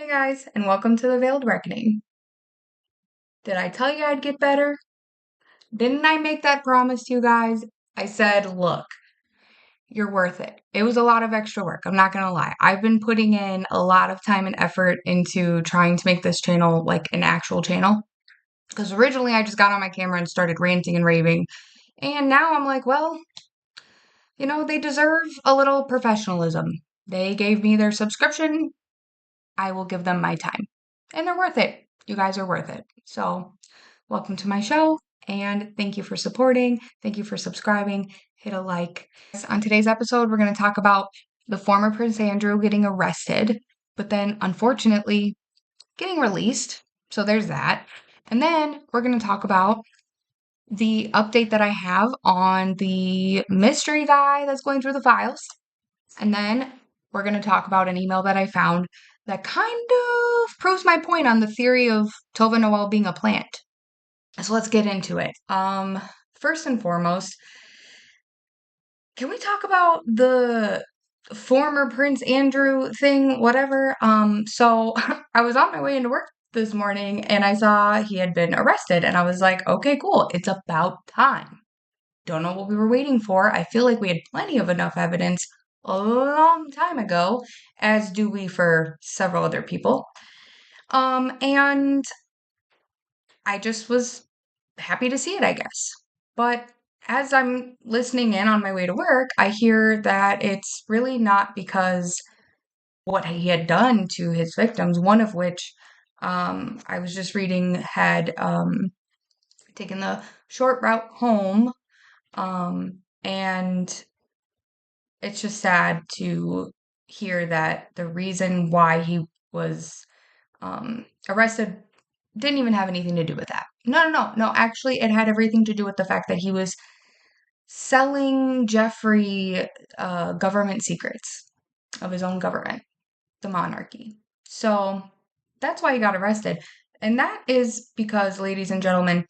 guys, and welcome to the Veiled Reckoning. Did I tell you I'd get better? Didn't I make that promise to you guys? I said, look, you're worth it. It was a lot of extra work, I'm not gonna lie. I've been putting in a lot of time and effort into trying to make this channel like an actual channel. Because originally I just got on my camera and started ranting and raving. And now I'm like, well, they deserve a little professionalism. They gave me their subscription. I will give them my time. And they're worth it. You guys are worth it. So, welcome to my show, and thank you for supporting. Thank you for subscribing. Hit a like. On today's episode, we're going to talk about the former Prince Andrew getting arrested, but then unfortunately getting released. So, there's that. And then we're going to talk about the update that I have on the mystery guy that's going through the files. And then we're going to talk about an email that I found that kind of proves my point on the theory of Tova Noel being a plant. So let's get into it. First and foremost, can we talk about the former Prince Andrew thing, whatever? So I was on my way into work this morning and I saw he had been arrested and I was like, okay, cool. It's about time. Don't know what we were waiting for. I feel like we had plenty of enough evidence a long time ago, as do we for several other people. And I just was happy to see it, I guess. But as I'm listening in on my way to work, I hear that it's really not because what he had done to his victims, one of which I was just reading had taken the short route home. And it's just sad to hear that the reason why he was arrested didn't even have anything to do with that. No. Actually, it had everything to do with the fact that he was selling Jeffrey government secrets of his own government, the monarchy. So that's why he got arrested. And that is because, ladies and gentlemen,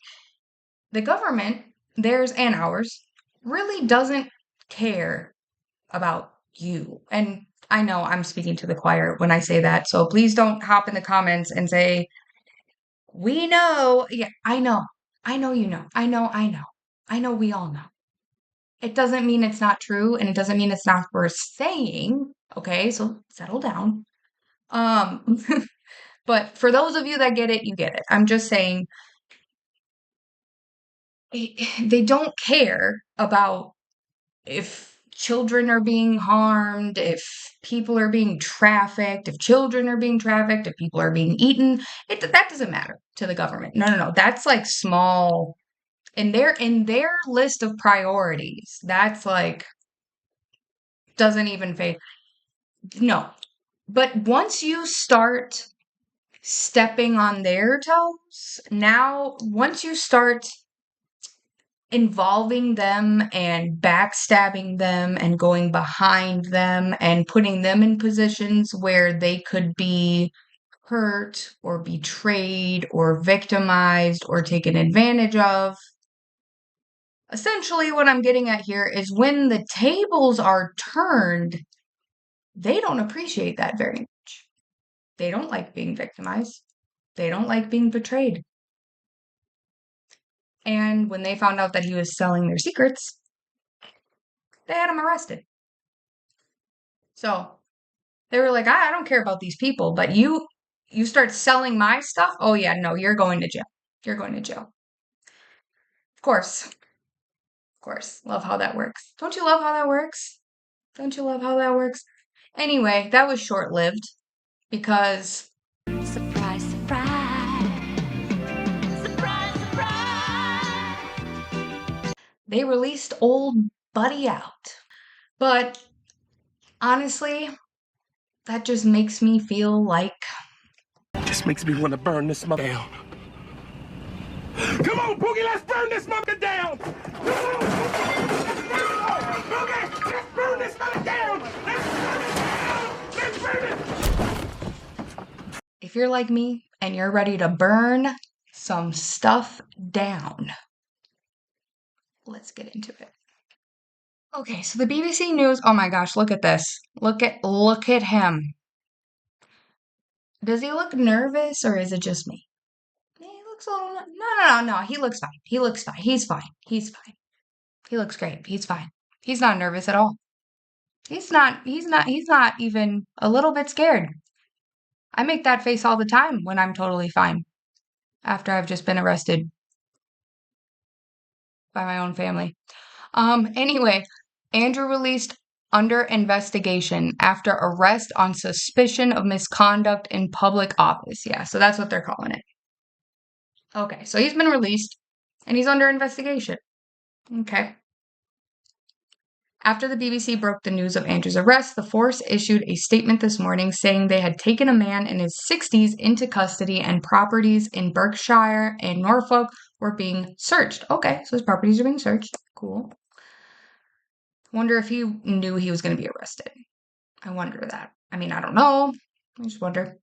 the government, theirs and ours, really doesn't care about you. And I know I'm speaking to the choir when I say that. So please don't hop in the comments and say, we know. Yeah, I know. I know you know. I know. I know we all know. It doesn't mean it's not true, and it doesn't mean it's not worth saying. Okay, so settle down. Um, but for those of you that get it, you get it. I'm just saying they don't care about if children are being harmed, if people are being trafficked, if children are being trafficked, if people are being eaten. That doesn't matter to the government. No. That's like small in their list of priorities. That's like doesn't even fade. No. But once you start stepping on their toes, now once you start involving them and backstabbing them and going behind them and putting them in positions where they could be hurt or betrayed or victimized or taken advantage of. Essentially, what I'm getting at here is when the tables are turned, they don't appreciate that very much. They don't like being victimized. They don't like being betrayed. And when they found out that he was selling their secrets, they had him arrested. So they were like, I don't care about these people, but you start selling my stuff. Oh yeah, no, you're going to jail. You're going to jail. Of course. Of course. Love how that works. Don't you love how that works? Don't you love how that works? Anyway, that was short-lived because surprise, surprise. Surprise, surprise. They released old Buddy out. But honestly, that just makes me feel like Just makes me want to burn this mother down. Come on, Boogie, let's burn this mother down. Come on, Boogie, let's burn this mother down. Let's burn it down. Let's burn it. if you're like me and you're ready to burn some stuff down, let's get into it. Okay, so the BBC News, oh my gosh, look at this. Look at him. Does he look nervous or is it just me? He looks a little. No. He looks fine. He looks fine. He's fine. He's fine. He looks great. He's fine. He's not nervous at all. He's not even a little bit scared. I make that face all the time when I'm totally fine after I've just been arrested by my own family. Anyway, Andrew released under investigation after arrest on suspicion of misconduct in public office. Yeah, so that's what they're calling it. Okay, so he's been released and he's under investigation. Okay. After the BBC broke the news of Andrew's arrest, the force issued a statement this morning saying they had taken a man in his 60s into custody and properties in Berkshire and Norfolk were being searched. Okay, so his properties are being searched. Cool. Wonder if he knew he was going to be arrested. I wonder that. I mean, I don't know. I just wonder.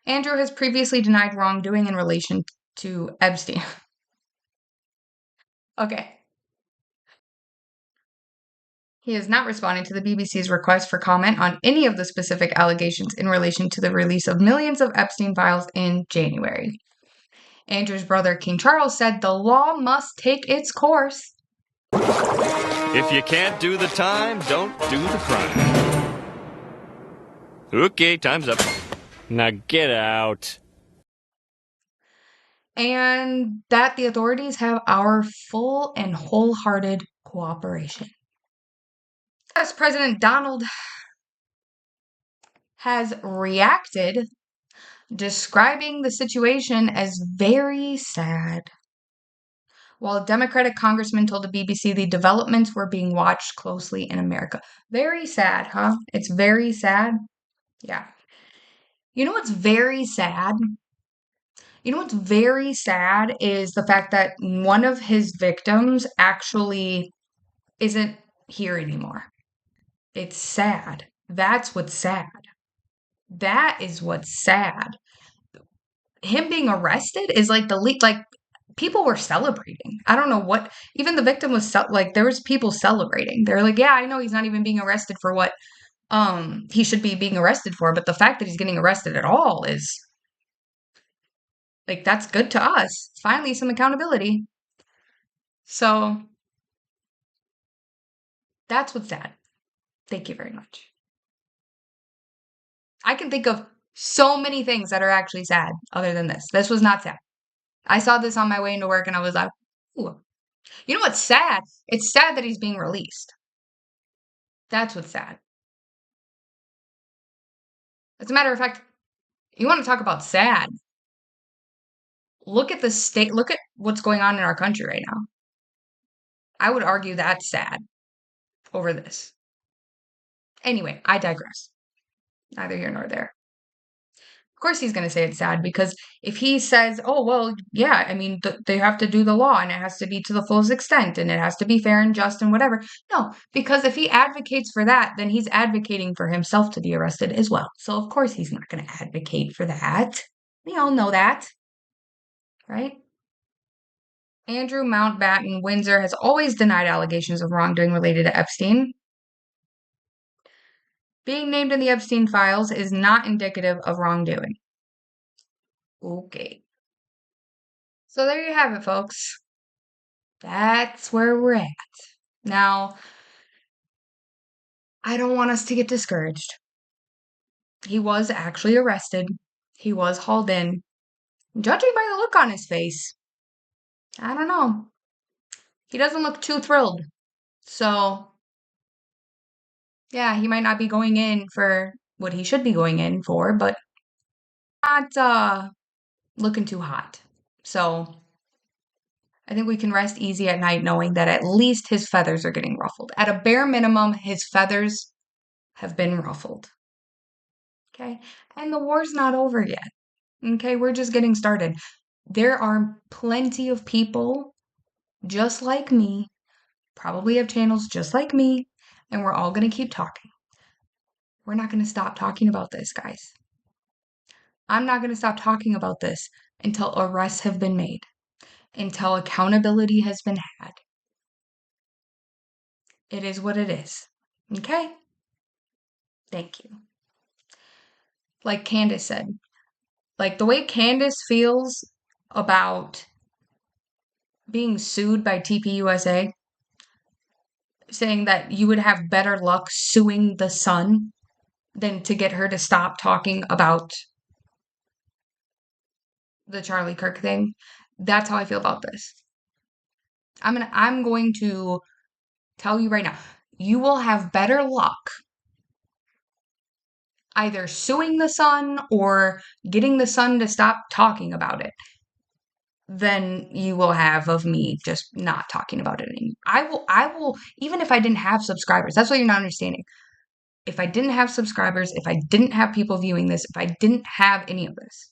Andrew has previously denied wrongdoing in relation to Epstein. Okay. He is not responding to the BBC's request for comment on any of the specific allegations in relation to the release of millions of Epstein files in January. Andrew's brother, King Charles, said the law must take its course. If you can't do the time, don't do the crime. Okay, time's up. Now get out. And that the authorities have our full and wholehearted cooperation. US President Donald has reacted, describing the situation as very sad. While a Democratic congressman told the BBC the developments were being watched closely in America. Very sad, huh? It's very sad. Yeah. You know what's very sad? You know what's very sad is the fact that one of his victims actually isn't here anymore. It's sad. That's what's sad. That is what's sad. Him being arrested is like like people were celebrating. I don't know what, even the victim was like, there was people celebrating. They're like, yeah, I know he's not even being arrested for what he should be being arrested for, but the fact that he's getting arrested at all is like, that's good to us. Finally, some accountability. So that's what's sad. Thank you very much. I can think of so many things that are actually sad other than this. This was not sad. I saw this on my way into work and I was like, ooh. You know what's sad? It's sad that he's being released. That's what's sad. As a matter of fact, you want to talk about sad? Look at the state, look at what's going on in our country right now. I would argue that's sad over this. Anyway, I digress. Neither here nor there. Of course, he's going to say it's sad because if he says, oh, well, yeah, I mean, they have to do the law and it has to be to the fullest extent and it has to be fair and just and whatever. No, because if he advocates for that, then he's advocating for himself to be arrested as well. So, of course, he's not going to advocate for that. We all know that, right? Andrew Mountbatten Windsor has always denied allegations of wrongdoing related to Epstein. Being named in the Epstein files is not indicative of wrongdoing. Okay. So there you have it, folks. That's where we're at. Now, I don't want us to get discouraged. He was actually arrested. He was hauled in. Judging by the look on his face, I don't know. He doesn't look too thrilled. So, yeah, he might not be going in for what he should be going in for, but not looking too hot. So, I think we can rest easy at night knowing that at least his feathers are getting ruffled. At a bare minimum, his feathers have been ruffled. Okay? And the war's not over yet. Okay? We're just getting started. There are plenty of people just like me, probably have channels just like me, and we're all going to keep talking. We're not going to stop talking about this, guys. I'm not going to stop talking about this until arrests have been made, until accountability has been had. It is what it is. Okay? Thank you. Like Candace said, Like the way Candace feels about being sued by TPUSA, saying that you would have better luck suing the Sun than to get her to stop talking about the Charlie Kirk thing. That's how I feel about this. I'm going to tell you right now, you will have better luck either suing the Sun or getting the Sun to stop talking about it than you will have of me just not talking about it anymore. I will, even if I didn't have subscribers, that's what you're not understanding. If I didn't have subscribers, if I didn't have people viewing this, if I didn't have any of this,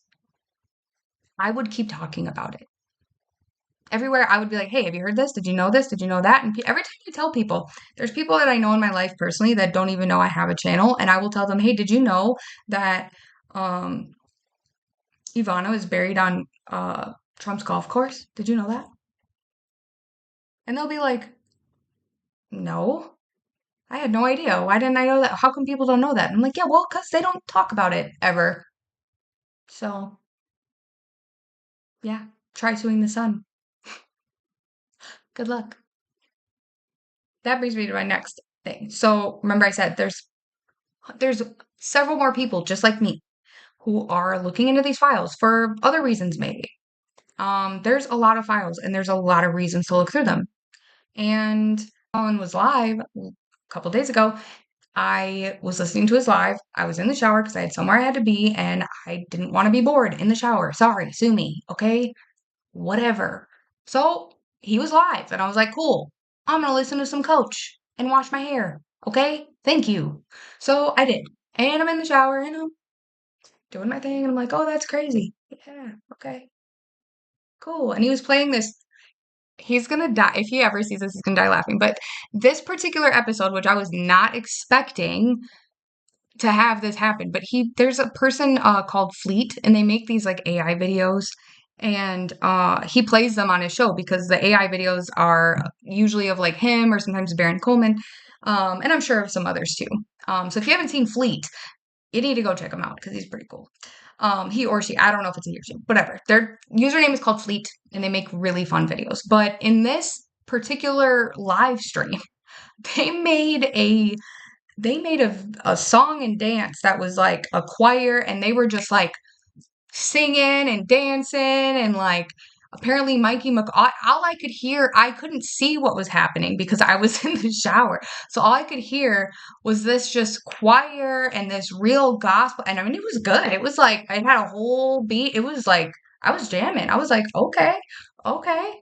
I would keep talking about it. Everywhere I would be like, hey, have you heard this? Did you know this? Did you know that? And every time I tell people, there's people that I know in my life personally that don't even know I have a channel. And I will tell them, hey, did you know that Ivana is buried on Trump's golf course? Did you know that? And they'll be like, no, I had no idea. Why didn't I know that? How come people don't know that? I'm like, yeah, well, because they don't talk about it ever. So, yeah, try suing the Sun. Good luck. That brings me to my next thing. So, remember I said there's several more people just like me who are looking into these files for other reasons maybe. There's a lot of files and there's a lot of reasons to look through them. And Colin was live a couple days ago. I was listening to his live. I was in the shower because I had somewhere I had to be and I didn't want to be bored in the shower. Sorry, sue me, okay? Whatever. So he was live and I was like, cool. I'm going to listen to some Coach and wash my hair, okay? Thank you. So I did. And I'm in the shower, doing my thing. And I'm like, oh, that's crazy. Yeah, okay, cool. And he was playing this. He's gonna die. If he ever sees this, he's gonna die laughing. But this particular episode, which I was not expecting to have this happen, but there's a person called Fleet, and they make these like AI videos, and he plays them on his show because the AI videos are usually of like him or sometimes Baron Coleman, and I'm sure of some others too. So if you haven't seen Fleet, you need to go check him out because he's pretty cool. He or she, I don't know if it's a he or she, whatever. Their username is called Fleet, and they make really fun videos. But in this particular live stream, they made a a song and dance that was like a choir, and they were just like singing and dancing, and like apparently Mikey McCoy, all I could hear, I couldn't see what was happening because I was in the shower. So all I could hear was this just choir and this real gospel. And I mean, it was good. It was like, it had a whole beat. It was like, I was jamming. I was like, okay, okay,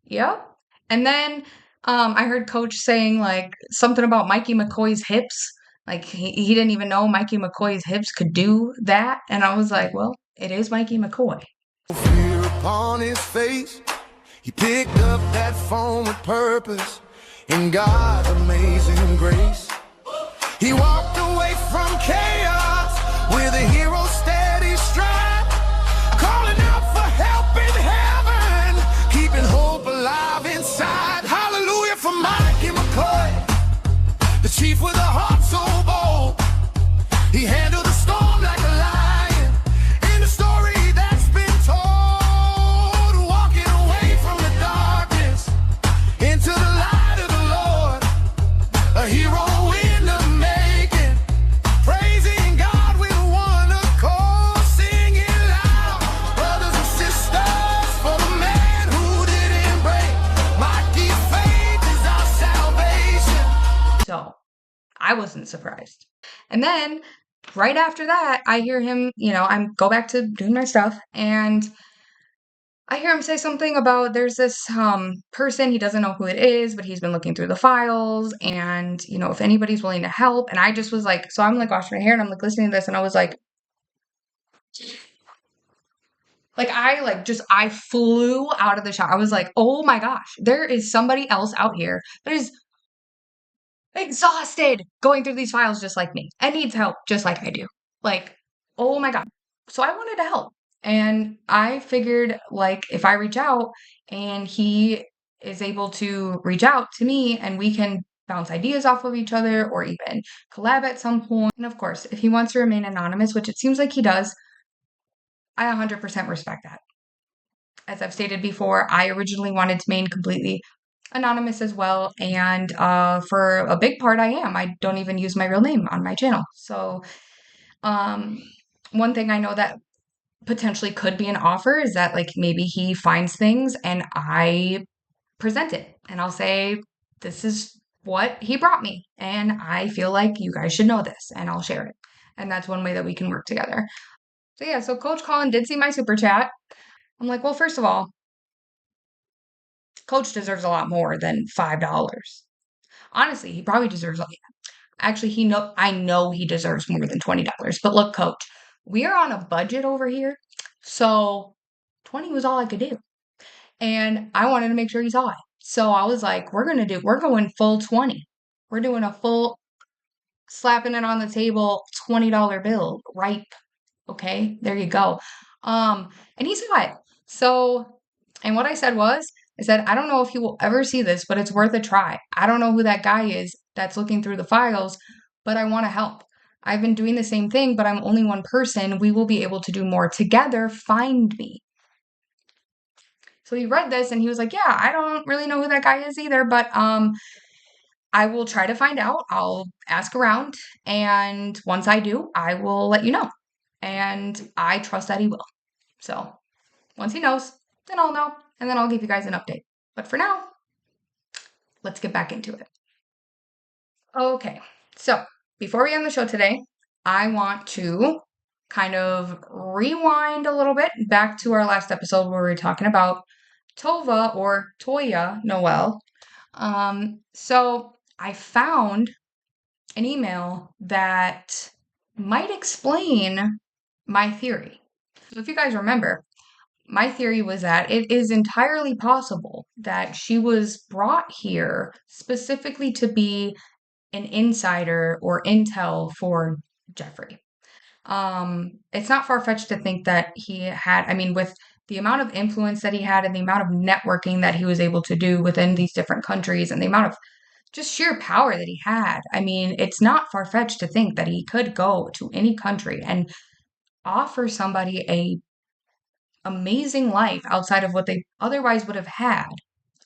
yep. And then I heard Coach saying like something about Mikey McCoy's hips. Like he didn't even know Mikey McCoy's hips could do that. And I was like, well, it is Mikey McCoy. Fear upon his face, he picked up that phone with purpose. In God's amazing grace, he walked away from chaos with a hero's steady stride, calling out for help in heaven, keeping hope alive inside. Hallelujah for Mikey McCoy, the chief with a heart so bold. He handled the storm like a lion in the story that's been told, walking away from the darkness into the light of the Lord, a hero in the making, praising God with one accord, singing loud, brothers and sisters, for the man who didn't break. Mighty faith is our salvation. So I wasn't surprised. And then right after that, I hear him, I'm go back to doing my stuff, and I hear him say something about there's this person, he doesn't know who it is, but he's been looking through the files, and if anybody's willing to help. And I just was like, so I'm like washing my hair and I'm like listening to this, and I was like I flew out of the shower. I was like, oh my gosh, there is somebody else out here that is exhausted going through these files just like me and needs help just like I do. Like, oh my God. So I wanted to help. And I figured, like, if I reach out and he is able to reach out to me and we can bounce ideas off of each other or even collab at some point. And of course, if he wants to remain anonymous, which it seems like he does, I 100% respect that. As I've stated before, I originally wanted to remain completely anonymous as well. And for a big part, I am. I don't even use my real name on my channel. So, one thing I know that potentially could be an offer is that, like, maybe he finds things and I present it and I'll say, this is what he brought me. And I feel like you guys should know this, and I'll share it. And that's one way that we can work together. So, yeah, so Coach Collin did see my super chat. I'm like, well, first of all, Coach deserves a lot more than $5. Honestly, he probably deserves, actually, I know he deserves more than $20. But look, Coach, we are on a budget over here. So 20 was all I could do. And I wanted to make sure he saw it. So I was like, we're going full 20. We're doing a full slapping it on the table $20 bill. Ripe. Okay, there you go. And he saw it. So, and what I said was, I said, I don't know if he will ever see this, but it's worth a try. I don't know who that guy is that's looking through the files, but I want to help. I've been doing the same thing, but I'm only one person. We will be able to do more together. Find me. So he read this and he was like, yeah, I don't really know who that guy is either, but I will try to find out. I'll ask around, and once I do, I will let you know. And I trust that he will. So once he knows, then I'll know, and then I'll give you guys an update. But for now, let's get back into it. Okay, so before we end the show today, I want to kind of rewind a little bit back to our last episode where we were talking about Tova or Toya Noel. So I found an email that might explain my theory. So if you guys remember, my theory was that it is entirely possible that she was brought here specifically to be an insider or intel for Jeffrey. It's not far-fetched to think that he had, I mean, with the amount of influence that he had and the amount of networking that he was able to do within these different countries and the amount of just sheer power that he had. I mean, it's not far-fetched to think that he could go to any country and offer somebody a amazing life outside of what they otherwise would have had.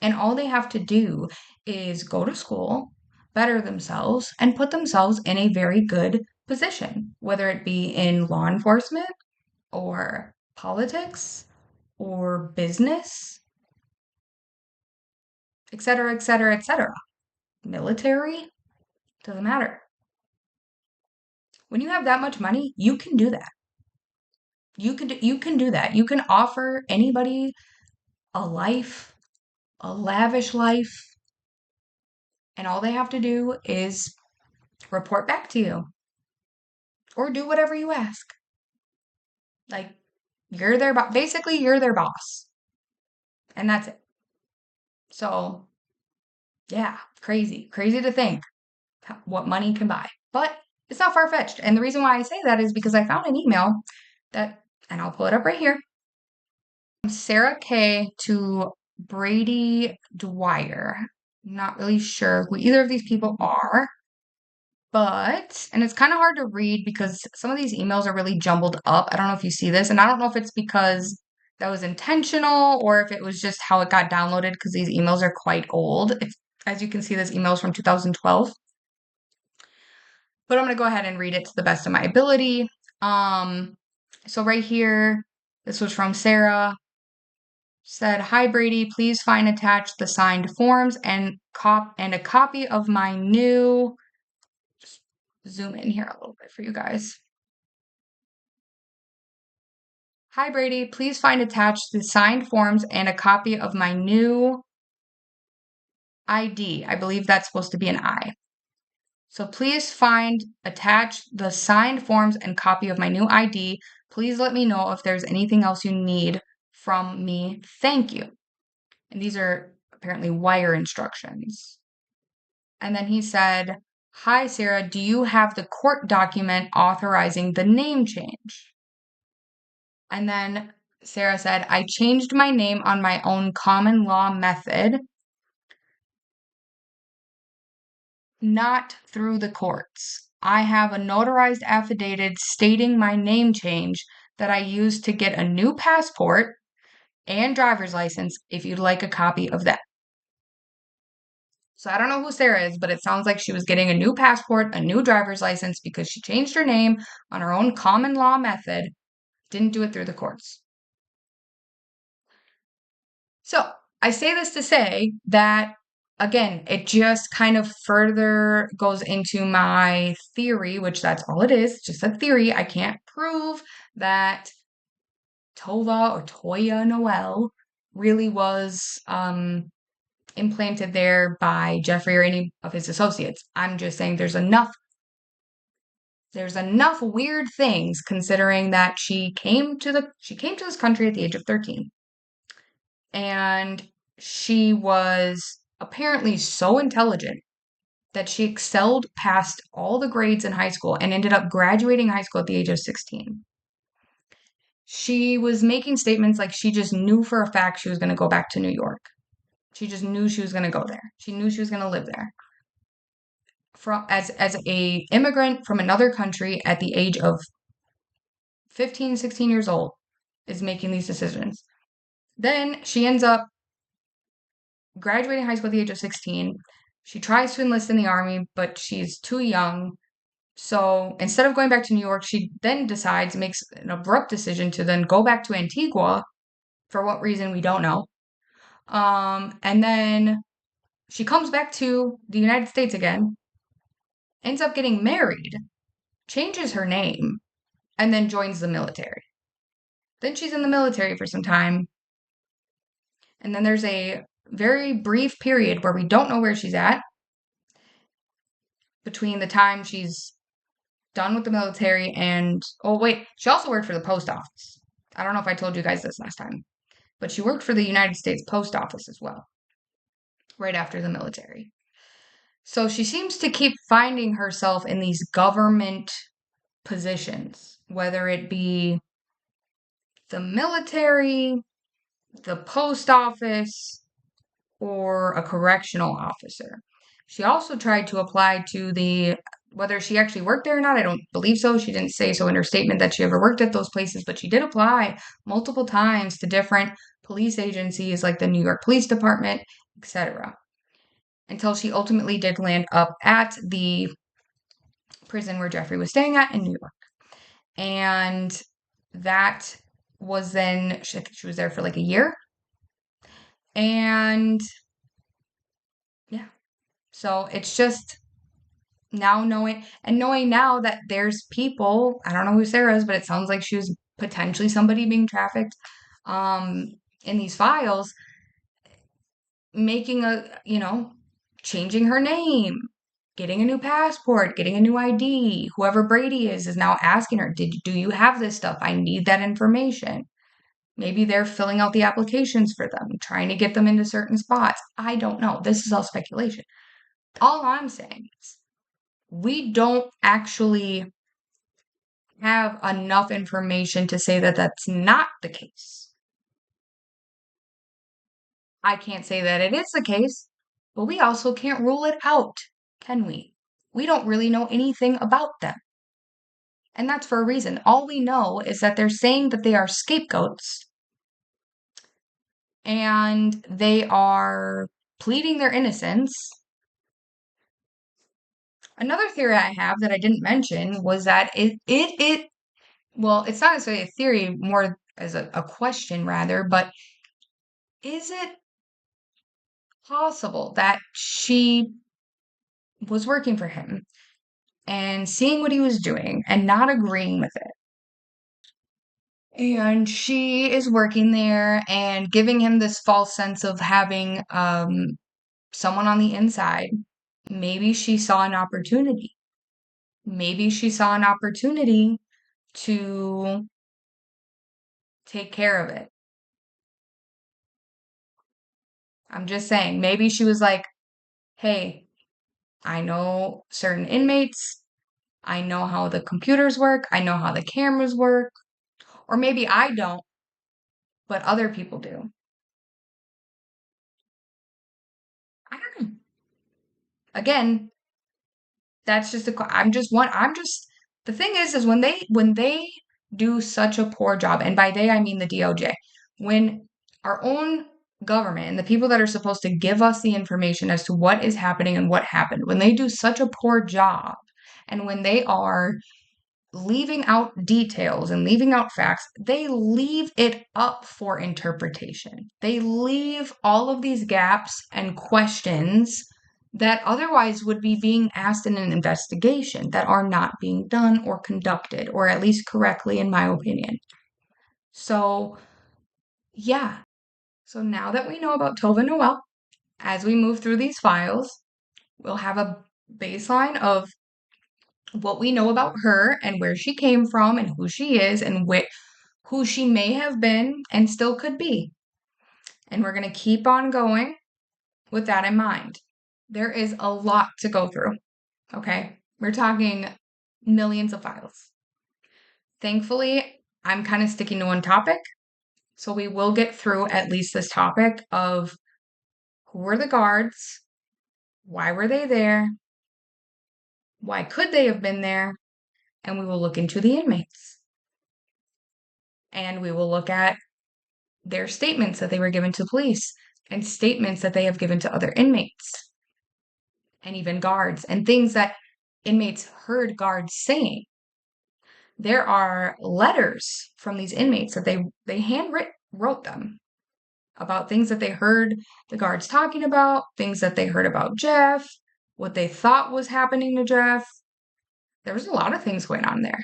And all they have to do is go to school, better themselves, and put themselves in a very good position, whether it be in law enforcement or politics or business, etc., etc., etc. Military, doesn't matter. When you have that much money, you can do that. You can do that. You can offer anybody a life, a lavish life, and all they have to do is report back to you or do whatever you ask. Like, you're their basically you're their boss. And that's it. So, yeah, crazy to think what money can buy. But it's not far-fetched. And the reason why I say that is because I found an email that, and I'll pull it up right here, from Sarah K to Brady Dwyer. I'm not really sure who either of these people are. But, and it's kind of hard to read because some of these emails are really jumbled up. I don't know if you see this, and I don't know if it's because that was intentional or if it was just how it got downloaded because these emails are quite old. As you can see, this email is from 2012. But I'm going to go ahead and read it to the best of my ability. So right here, this was from Sarah. Said, "Hi Brady, please find attached the signed forms and a copy of my new." Just zoom in here a little bit for you guys. "Hi Brady, please find attached the signed forms and a copy of my new ID." I believe that's supposed to be an I. So please find attached the signed forms and copy of my new ID. Please let me know if there's anything else you need from me. Thank you. And these are apparently wire instructions. And then he said, "Hi Sarah, do you have the court document authorizing the name change?" And then Sarah said, "I changed my name on my own common law method, not through the courts. I have a notarized affidavit stating my name change. that I used to get a new passport and driver's license if you'd like a copy of that. So I don't know who Sarah is, but it sounds like she was getting a new passport, a new driver's license because she changed her name on her own common law method, didn't do it through the courts. So I say this to say that, again, it just kind of further goes into my theory, which that's all it is, just a theory. I can't prove that Tova or Toya Noel really was implanted there by Jeffrey or any of his associates. I'm just saying there's enough weird things considering that she came to this country at the age of 13. And she was apparently so intelligent that she excelled past all the grades in high school and ended up graduating high school at the age of 16. She was making statements like she just knew for a fact she was going to go back to New York. She just knew she was going to go there. She knew she was going to live there. As a immigrant from another country at the age of 15, 16 years old is making these decisions. Then she ends up graduating high school at the age of 16. She tries to enlist in the army, but she's too young. So instead of going back to New York, she then makes an abrupt decision to then go back to Antigua. For what reason, we don't know. And then she comes back to the United States again, ends up getting married, changes her name, and then joins the military. Then she's in the military for some time. And then there's a very brief period where we don't know where she's at between the time she's done with the military and, oh, wait, she also worked for the post office. I don't know if I told you guys this last time, but she worked for the United States Post Office as well, right after the military. So she seems to keep finding herself in these government positions, whether it be the military, the post office, or a correctional officer. She also tried to apply to whether she actually worked there or not, I don't believe so. She didn't say so in her statement that she ever worked at those places, but she did apply multiple times to different police agencies like the New York Police Department, etc. Until she ultimately did land up at the prison where Jeffrey was staying at in New York. And that was then, I think she was there for like a year. And yeah, so it's just now knowing now that there's people, I don't know who Sarah is, but it sounds like she was potentially somebody being trafficked in these files, making changing her name, getting a new passport, getting a new ID. Whoever Brady is now asking her, do you have this stuff? I need that information. Maybe they're filling out the applications for them, trying to get them into certain spots. I don't know. This is all speculation. All I'm saying is we don't actually have enough information to say that that's not the case. I can't say that it is the case, but we also can't rule it out, can we? We don't really know anything about them. And that's for a reason. All we know is that they're saying that they are scapegoats and they are pleading their innocence. Another theory I have that I didn't mention was that well, it's not necessarily a theory, more as a question rather, but is it possible that she was working for him and seeing what he was doing and not agreeing with it? And she is working there and giving him this false sense of having someone on the inside. Maybe she saw an opportunity. Maybe she saw an opportunity to take care of it. I'm just saying, maybe she was like, hey, I know certain inmates. I know how the computers work. I know how the cameras work. Or maybe I don't, but other people do. I don't know. Again, that's just I'm just the thing is when they do such a poor job, and by they I mean the DOJ, when our own government and the people that are supposed to give us the information as to what is happening and what happened, when they do such a poor job, and when they are leaving out details and leaving out facts, they leave it up for interpretation. They leave all of these gaps and questions that otherwise would be being asked in an investigation that are not being done or conducted, or at least correctly, in my opinion. So, yeah. So now that we know about Tova Noel, as we move through these files, we'll have a baseline of what we know about her and where she came from and who she is and who she may have been and still could be. And we're going to keep on going with that in mind. There is a lot to go through, okay? We're talking millions of files. Thankfully, I'm kind of sticking to one topic, so we will get through at least this topic of who were the guards, why were they there, why could they have been there, and we will look into the inmates. And we will look at their statements that they were given to police and statements that they have given to other inmates and even guards and things that inmates heard guards saying. There are letters from these inmates that they wrote them about things that they heard the guards talking about, things that they heard about Jeff, what they thought was happening to Jeff. There was a lot of things going on there.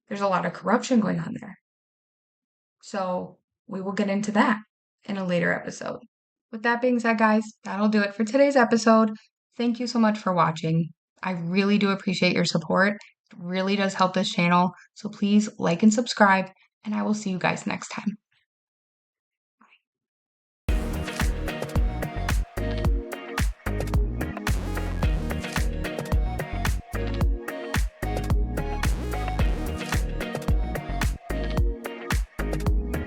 There's a lot of corruption going on there. So we will get into that in a later episode. With that being said, guys, that'll do it for today's episode. Thank you so much for watching. I really do appreciate your support. It really does help this channel. So please like and subscribe, and I will see you guys next time.